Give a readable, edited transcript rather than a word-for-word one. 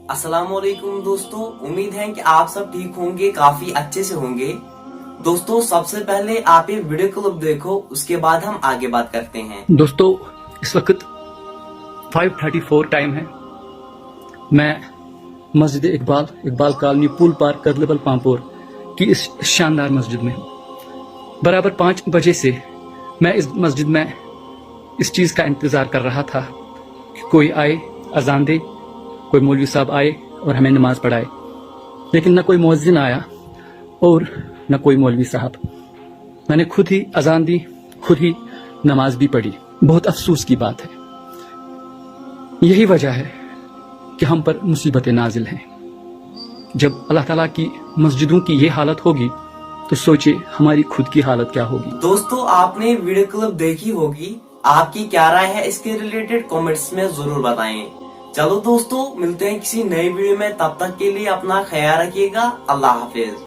अस्सलाम वालेकुम दोस्तों, उम्मीद है कि आप सब ठीक होंगे, काफी अच्छे से होंगे। दोस्तों सबसे पहले आप ये वीडियो क्लिप देखो, उसके बाद हम आगे बात करते हैं। दोस्तों इस वक्त 5:34 टाइम है। मैं मस्जिद इकबाल कॉलोनी पुल पार्क कदलबल पामपुर की इस शानदार मस्जिद में हूँ। बराबर 5 बजे से मैं इस मस्जिद में इस चीज़ का इंतज़ार कर रहा था कि कोई आए, अजान दे, कोई मौलवी साहब आए और हमें नमाज पढ़ाए, लेकिन न कोई मुअज्जिन आया और न कोई मौलवी साहब। मैंने खुद ही अजान दी, खुद ही नमाज भी पढ़ी। बहुत अफसोस की बात है। यही वजह है कि हम पर मुसीबतें नाजिल हैं। जब अल्लाह ताला की मस्जिदों की ये हालत होगी तो सोचिए हमारी खुद की हालत क्या होगी। दोस्तों आपने वीडियो क्लिप देखी होगी, आपकी क्या राय है इसके रिलेटेड कमेंट्स में जरूर बताएं। चलो दोस्तों मिलते हैं किसी नए वीडियो में, तब तक के लिए अपना ख्याल रखिएगा। अल्लाह हाफिज।